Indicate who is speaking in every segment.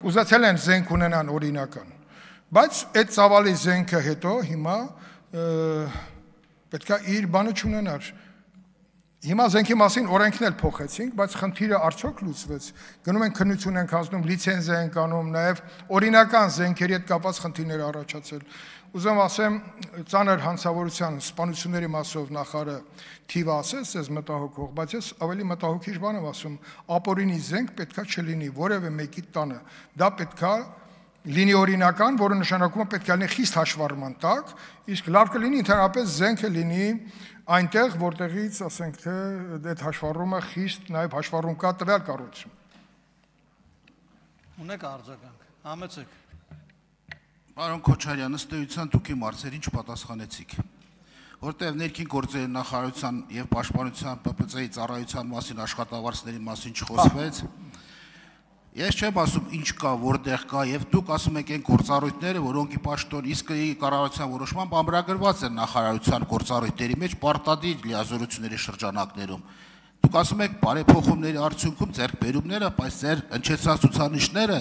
Speaker 1: ուզեցել են զենք ունենան օրինական, բայց այդ ծավալի զենքը հետո հիմա պետք է իր բանը չունենար։ Հիմա զենքի մասին օրենքն էլ փոխեցինք, բայց խնդիրը արդյոք լուծվեց։ Գնում են քննություն ենք հանձնում, լիցենզիա ենք անում, նաև օրինական զենքերի հետ կապված խնդիրներ առաջացել։ Ուզում ասեմ, ծանր հանցավորության սպանությունների մասով նախարարը թիվը ասեց, ես մտահոգող, բայց ես ավելի մտահոգիչ բան եմ ասում, ապօրինի զենք պետքա չլինի որևէ մեկի տանը։ Դա պետքա լինի օրինական, որը նշանակում է պետք է լինի խիստ հաշվառման տակ, իսկ լավ կլինի ընդհանրապես զենքը լինի այնտեղ, որտեղից, ասենք թե, այդ հաշվառումը խիստ նաև հաշվառում կա տվյալ կառույցում։
Speaker 2: Ունեք արձագանք, համեցեք։
Speaker 3: Պարոն Քոչարյան, ըստ էության դուք իմ հարցերին չպատասխանեցիք, որտեղ ներքին գործերի նախարարության եւ պաշտպանության ՊՊՑ-ի ծառայության մասին աշխատավարձների մասին չխոսվեց։ Ես չեմ ասում ինչ կա, որտեղ կա, եւ դուք ասում եք այն գործառույթները, որոնք ի պաշտոն իսկ կառավարության որոշմամբ ամրագրված են նախարարության գործառույթների մեջ պարտադիր լիազորությունների շրջանակներում։ Դուք ասում եք բարեփոխումների արդյունքում ձեռքբերումները, բայց ձեր հնչեցած ցուցանիշները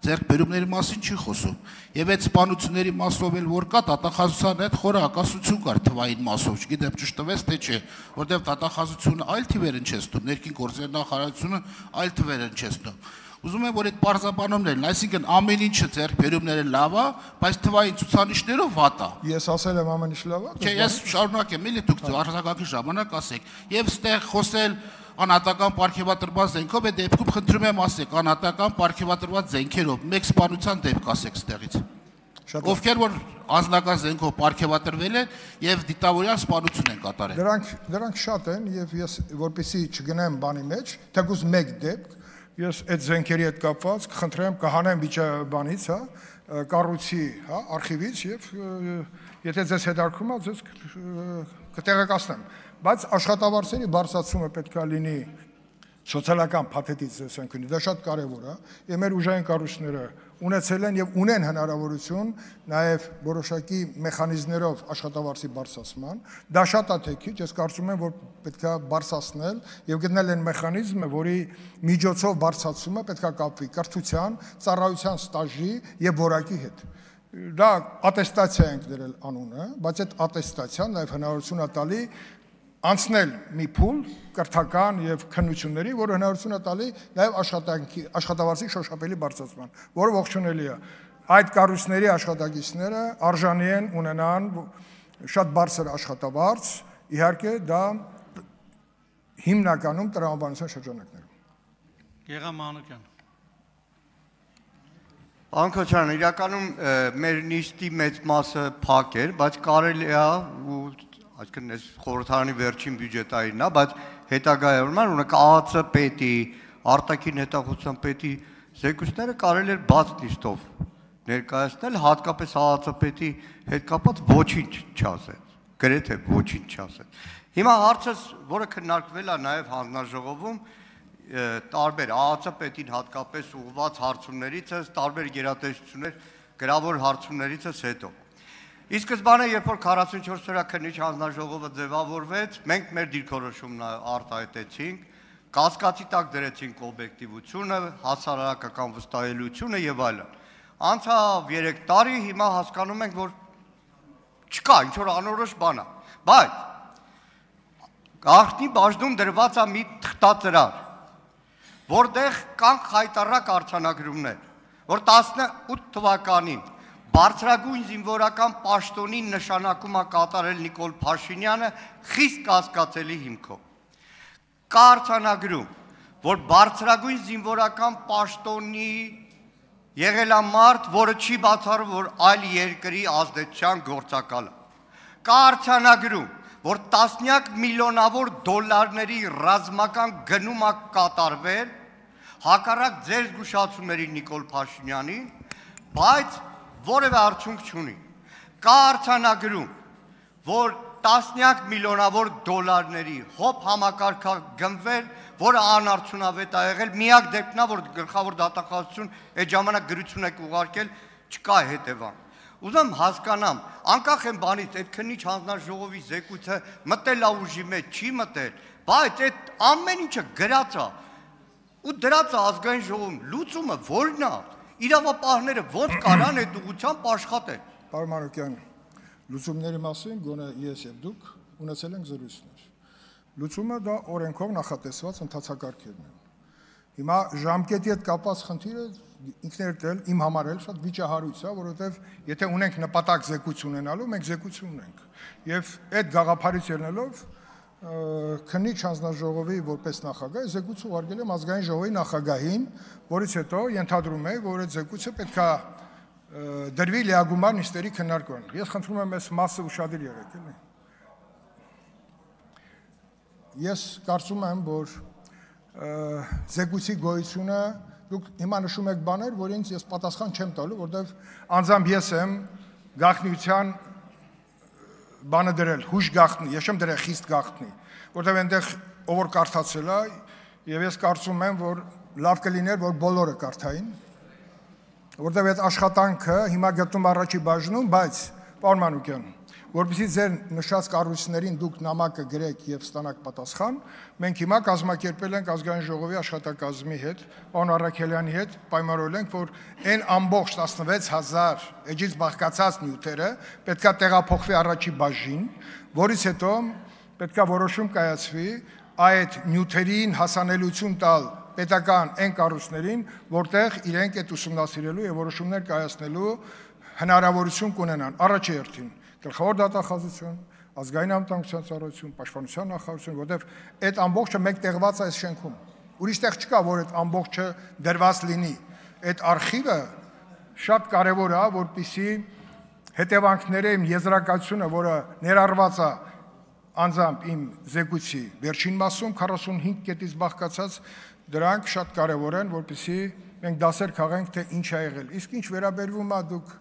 Speaker 3: ձեռքբերումների մասին չի խոսում։ Եվ այդ սպանությունների մասով էլ որ կա, դատախազության հետ խորը հակասություն կար թվային մասով, չգիտեմ ճշտվեց թե չէ, որտեղ դատախազությունը այլ թվեր հնչեցնում, ներքին գործերի նախարարությունը այլ թվեր հնչեցնում։ Ուզում եմ, որ այդ պարզաբանումներն, այսինքն ամեն ինչը ձեռքբերումները լավ է, բայց թվային ցուցանիշներով վատ է։
Speaker 1: Ես ասել եմ ամեն ինչ լավ է։
Speaker 3: Չէ, ես շարունակեմ, էլի դուք արձագանքի ժամանակ ասեք։ Եվ ստեղ խոսել անհատական պարգևատրված զենքով, այդ դեպքում խնդրում եմ ասեք, անհատական պարգևատրված զենքերով, մեկ սպանության դեպք ասեք ստեղից։ Ովքեր որ անձնական զենքով պարգևատրվել են եւ դիտավորյալ սպանություն են կատարել։
Speaker 1: Դրանք շատ են եւ ես որպեսզի չգնեմ բանի մեջ, թեկուզ մեկ դեպք ես այդ զենքերի հետ կապված կխնդրեմ կհանեմ վիճաբանից, հա, կառույցի, հա, արխիվից եւ եթե ձեզ հետաքրքրում է, ձեզ կտեղեկացնեմ, բայց աշխատավարձերի բարձրացումը պետք է լինի սոցիալական փաթեթից տեսանկյունից, դա շատ կարևոր է, եւ մեր ուժային կառույցները ունեցել են եւ ունեն հնարավորություն նաեւ որոշակի մեխանիզմներով աշխատավարձի բարձրացման, դա շատ է թե քիչ, ես կարծում եմ, որ պետք է բարձրացնել եւ գտնել այն մեխանիզմը, որի միջոցով բարձրացումը պետք է կապվի կրթության, ծառայության ստաժի եւ որակի հետ։ Դա ատեստացիա ենք դրել անունը, բայց այդ ատեստացիան նաեւ հնարավորություն է տալի անցնել մի փուլ կրթական եւ քննությունների, որը հնարավորություն է տալի նաեւ աշխատավարձի շոշափելի բարձրացման, որը ողջունելի է։ Այդ կառույցների աշխատակիցները արժանի են ունենան շատ բարձր աշխատավարձ, իհարկե դա հիմնականում տրամաբանության շրջանակներում։
Speaker 2: Գեղամ Մանուկյան։
Speaker 4: Պարոն Քոչարյան, իրականում մեր նիստի մեծ մասը փակ էր, բայց կարելի է այսինքն այս խորհրդարանի վերջին բյուջետային է, բայց հետագայորման ունենք ԱԱՑ պետի, արտաքին հետախուզության պետի զեկույցները կարելի էր բաց նիստով ներկայացնել, հատկապես ԱԱՑ պետի հետ կապված ոչինչ չասեց, գրեթե ոչինչ չասեց։ Հիմա հարցս, որը քննարկվել է նաև հանձնաժողովում, տարբեր ԱԱՑ պետին հատկապես ուղղված հարցումներից, տարբեր գերատեսչություններ, գրավոր հարցումներից հետո։ Ի սկզբանե, երբ որ 44 օրյա քննիչ հանձնաժողովը ձևավորվեց, մենք մեր դիրքորոշումն արտահայտեցինք, կասկածի տակ դրեցինք օբյեկտիվությունը, հասարակական վստահելիությունը եւ այլն։ Անցավ 3 տարի, հիմա հասկանում ենք, որ չկա ինչ որ անորոշ բան է, բայց գաղտնի բաժնում դրված է մի թղթածրար, որտեղ կան խայտառակ արձանագրումներ, որ 18 թվականին բարձրագույն զինվորական պաշտոնի նշանակում է կատարել Նիկոլ Փաշինյանը խիստ կասկածելի հիմքով։ Կա արձանագրում, որ բարձրագույն զինվորական պաշտոնի եղել է մարդ, որը չի բացառում, որ այլ երկրի ազդեցության գործակալ է։ Կա արձանագրում, որ տասնյակ միլիոնավոր դոլարների ռազմական գնում է կատարվել, հակառակ ձեր զգուշացումների Նիկոլ Փաշինյանի, բայց որևէ արդյունք չունի։ Կա արձանագրում, որ տասնյակ միլիոնավոր դոլարների հոբ համակարգա գնվել, որը անարդյունավետ է եղել, միակ դեպքն է, որ գլխավոր դատախազություն այդ ժամանակ գրություն եք ուղարկել, չկա հետևան։ Ուզում հասկանամ, անկախ են բանից, այդ քննիչ հանձնաժողովի զեկույցը մտել է ուժի մեջ, չի մտել, բայց այդ ամեն ինչը գրած է։ ու դրած ազգային ժողովում լուծումը որն է, իրավապահները ոնց կարան այդ ուղղությամբ աշխատեն։
Speaker 1: Պարոն Մանուկյան, լուծումների մասին գոնե ես եւ դուք ունեցել ենք զրույցներ։ Լուծումը դա օրենքով նախատեսված ընթացակարգերն են։ Հիմա ժամկետի հետ կապված խնդիրը ինքներդ էլ իմ համար էլ շատ վիճահարույց է, որովհետեւ եթե ունենք նպատակ զեկույց ունենալու, մենք զեկույց ունենք։ Եվ այդ գաղափարից ելնելով քննիչ հանձնաժողովի որպես նախագահ զեկույց ուղարկել եմ ազգային ժողովի նախագահին, որից հետո ենթադրում եմ, որ այդ զեկույցը պետքա դրվի լիագումար նիստերի քննարկման։ Ես խնդրում եմ այս մասը ուշադիր եղեք, էլի։ Ես կարծում եմ, որ զեկույցի գոյությունը դուք հիմա նշում եք բաներ, որ ինձ ես պատասխան չեմ տալու, որովհետև անձամբ ես եմ գաղտնիության բանը դրել, հույժ գաղտնի, ես չեմ դրել խիստ գաղտնի, որովհետև այնտեղ ով որ կարդացել է, եւ ես կարծում եմ, որ լավ կլիներ, որ բոլորը կարդային, որովհետև այդ աշխատանքը հիմա գտնում առաջի բաժնում, բայց պարոն Մանուկյան, որպեսզի ձեր նշած կառույցներին դուք նամակը գրեք եւ ստանաք պատասխան, մենք հիմա կազմակերպել ենք ազգային ժողովի աշխատակազմի հետ, պարոն Առաքելյանի հետ, պայմանավորել ենք, որ այն ամբողջ 16000 էջից բաղկացած նյութերը պետքա տեղափոխվի առաջի բաժին, որից հետո պետքա որոշում կայացվի այդ նյութերին հասանելիություն տալ պետական այն կառույցներին, որտեղ իրենք այդ ուսումնասիրելու եւ որոշումներ կայացնելու հնարավորություն կունենան առաջի հերթին գլխավոր դատախազություն, ազգային անվտանգության ծառայություն, պաշտպանության նախարարություն, որտեղ այդ ամբողջը մեկ տեղված է այս շենքում։ Ուրիշ տեղ չկա, որ այդ ամբողջը դրված լինի։ Այդ արխիվը շատ կարևոր է, որպեսզի հետևանքները իմ եզրակացությունը, որը ներառված է անձամբ իմ զեկույցի վերջին մասում 45 կետից բաղկացած, դրանք շատ կարևոր են, որպեսզի մենք դասեր քաղենք, թե ինչ է եղել։ Իսկ ինչ վերաբերվում է դուք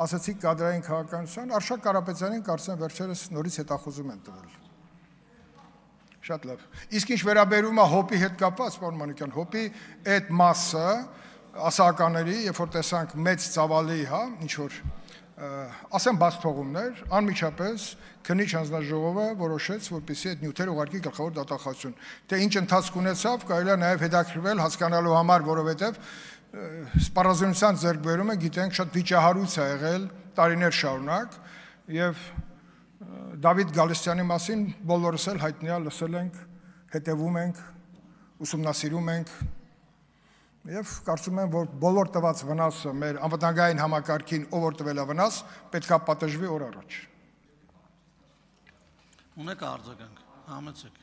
Speaker 1: ասացիք կադրային քաղաքականության, Արշակ Կարապետյանին կարծեմ վերջերս նորից հետախուզում են տվել։ Շատ լավ։ Իսկ ինչ վերաբերում է հոպի հետ կապված, պարոն Մանուկյան, հոպի այդ մասը ասականների, երբ որ տեսանք մեծ ծավալի, հա, ինչ որ ասեմ բաց թողումներ, անմիջապես քննիչ հանձնաժողովը որոշեց, որպեսզի այդ նյութերը ուղարկի գլխավոր դատախազություն։ Թե ինչ ընթացք ունեցավ, կարելի է նաև հետաքրքրվել հասկանալու համար, որովհետև սպառազինության ձեռքբերումը գիտենք շատ վիճահարույց է եղել տարիներ շարունակ եւ Դավիթ Գալստյանի մասին բոլորս էլ հայտնի է, լսել ենք, հետևում ենք, ուսումնասիրում ենք եւ կարծում եմ, որ բոլոր տված վնասը մեր անվտանգային համակարգին ով որ տվել է վնաս, պետք է պատժվի օր առաջ։
Speaker 2: Ունեք արձագանք, համեցեք։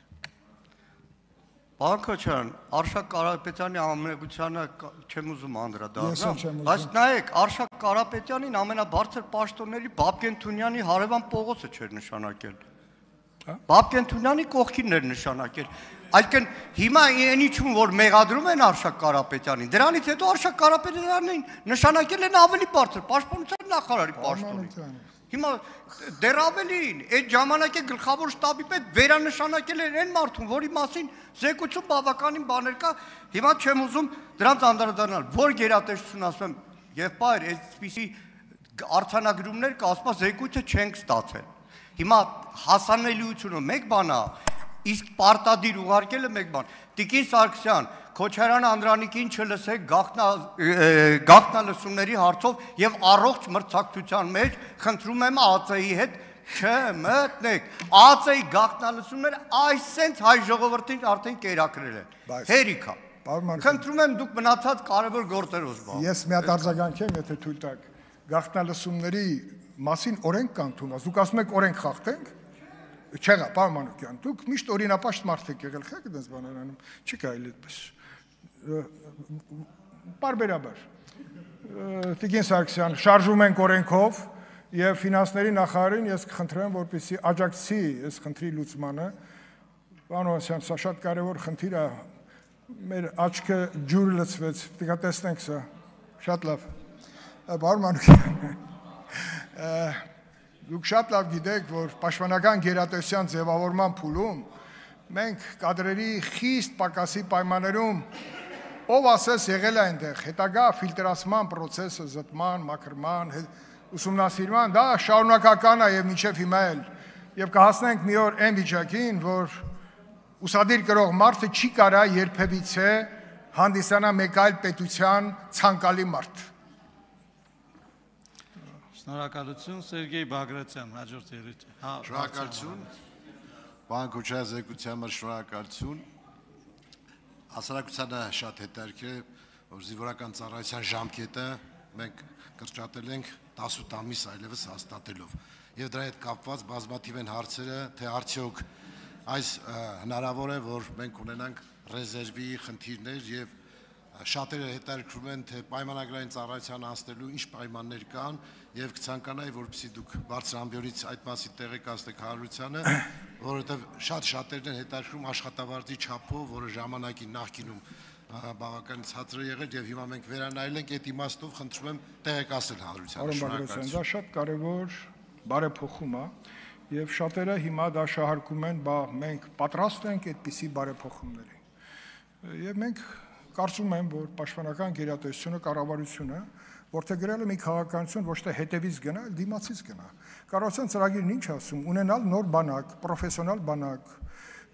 Speaker 4: Պարոն Քոչարյան, Արշակ Կարապետյանի ամենագությանը չեմ ուզում անդրադառնալ, բայց նայեք, Արշակ Կարապետյանին ամենաբարձր պաշտոնների Բաբկեն Թունյանի հարևան Պողոսը չէր նշանակել։ Բաբկեն Թունյանի կողքին էր նշանակել։ Այսինքն հիմա այնիչում որ մեղադրում են Արշակ Կարապետյանին, դրանից հետո Արշակ Կարապետյանին նշանակել են ավելի բարձր պաշտպանության նախարարի պաշտոնին։ Հիմա դեռ ավելին, այդ ժամանակի գլխավոր շտաբի պետ վերանշանակել են այն մարդուն, որի մասին զեկույցում բավականին բաներ կա, հիմա չեմ ուզում դրանց անդրադառնալ, որ գերատեսչություն ասում եմ, եւ բայր այսպիսի արձանագրումներ կա, ասում է զեկույցը չենք ստացել։ Հիմա հասանելիությունը մեկ բան է, իսկ պարտադիր ուղարկելը մեկ բան։ Տիկին Սարգսյան, Քոչարյան Անդրանիկին չլսեք գաղտնալսումների հարցով եւ առողջ մրցակցության մեջ խնդրում եմ ԱԾ-ի հետ չմտնեք։ ԱԾ-ի գաղտնալսումները այսենց հայ ժողովրդին արդեն կերակրել են։ Հերիքա։ Խնդրում եմ դուք մնացած կարևոր գործերով զբաղվեք։
Speaker 1: Ես մի հատ արձագանքեմ, եթե թույլ տաք։ Գաղտնալսումների մասին օրենք կան թումած։ Դուք ասում եք օրենք խախտենք։ Չեղա, պարոն Մանուկյան, դուք միշտ օրինապաշտ մարդ եք եղել, խեք այդպես բաներ անում, չի կարելի այդպես։ Պարբերաբար։ Տիկին Սարգսյան, շարժում ենք օրենքով եւ ֆինանսների նախարարին ես կխնդրեմ, որպեսզի աջակցի այս խնդրի լուծմանը։ Պարոն Օսյան, սա շատ կարևոր խնդիր է։ Մեր աչքը ջուր լցվեց, պետք է տեսնենք սա։ Շատ լավ։ Պարոն Մանուկյան, դուք շատ լավ գիտեք, որ պաշտպանական գերատեսչության ձևավորման փուլում մենք կադրերի խիստ պակասի պայմաններում ով ասես եղել է այնտեղ հետագա ֆիլտրացման process-ը, զտման, մաքրման, ուսումնասիրման, դա շարունակական է եւ մինչեւ հիմա էլ եւ կհասնենք մի օր այն վիճակին, որ ուսադիր կրող մարդը չի կարա երբևիցե հանդիսանա մեկ այլ պետության ցանկալի մարդ։
Speaker 2: Շնորհակալություն Սերգեյ Բագրատյան, հաջորդ ելույթը։
Speaker 5: Շնորհակալություն։ Պարոն Քոչարյան, զեկույցի համար շնորհակալություն։ Հասարակությանը շատ հետաքրքիր է, որ զինվորական ծառայության ժամկետը մենք կրճատել ենք 18 ամիս այլևս հաստատելով։ Եվ դրա հետ կապված բազմաթիվ են հարցերը, թե արդյոք այս հնարավոր է, որ մենք ունենանք ռեզերվի խնդիրներ եւ շատերը հետաքրքրում են, թե պայմանագրային ծառայության անցնելու ինչ պայմաններ կան եւ կցանկանայի, որպեսզի դուք բարձր ամբիոնից այդ մասին տեղեկացնեք հանրությանը, որովհետեւ շատերն են հետաքրքրում աշխատավարձի չափով, որը ժամանակի նախկինում բավական ցածր է եղել եւ հիմա մենք վերանայել ենք այդ իմաստով, խնդրում եմ տեղեկացնել հանրությանը։
Speaker 1: Շնորհակալություն։ Դա շատ կարեւոր բարեփոխում է եւ շատերը հիմա դա շահարկում են, բա մենք պատրաստ ենք այդպիսի բարեփոխումների։ Եվ մենք կարծում եմ, որ պաշտպանական գերատեսչությունը, կառավարությունը որդեգրել է մի քաղաքականություն ոչ թե հետևից գնա, այլ դիմացից գնա։ Կառավարության ծրագիրն ինչ ասում, ունենալ նոր բանակ, պրոֆեսիոնալ բանակ,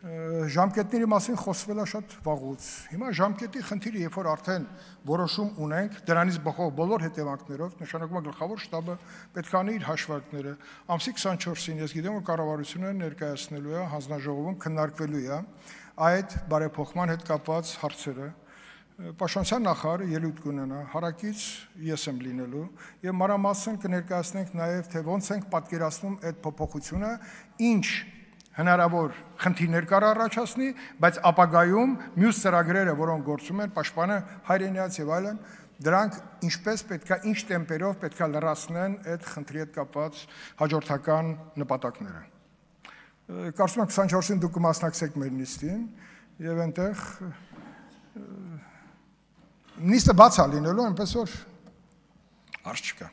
Speaker 1: ժամկետների մասին խոսվել է շատ վաղուց։ Հիմա ժամկետի խնդիրը, երբ որ արդեն որոշում ունենք, դրանից բխող բոլոր հետևանքներով, նշանակում է գլխավոր շտաբը պետք է անի իր հաշվարկները։ Ամսի 24-ին ես գիտեմ, որ կառավարությունը ներկայացնելու է հանձնաժողովում քննարկվելու է այդ բարեփոխման հետ կապված հարցերը։ Պաշտպանության նախարարը ելույթ կունենա, հարակից ես եմ լինելու եւ մանրամասն կներկայացնենք նաեւ թե ոնց ենք պատկերացնում այդ փոփոխությունը, ինչ հնարավոր խնդիրներ կար առաջացնի, բայց ապագայում մյուս ծրագրերը, որոնք գործում են, պաշտպանը հայրենիաց եւ այլն, դրանք ինչպես պետքա, ինչ տեմպերով պետքա լրացնեն այդ խնդրի հետ կապված հաջորդական նպատակները։ Կարծում եմ 24-ին դուք կմասնակցեք մեր նիստին եւ այնտեղ նիստը բաց է լինելու, այնպես որ հարց չկա։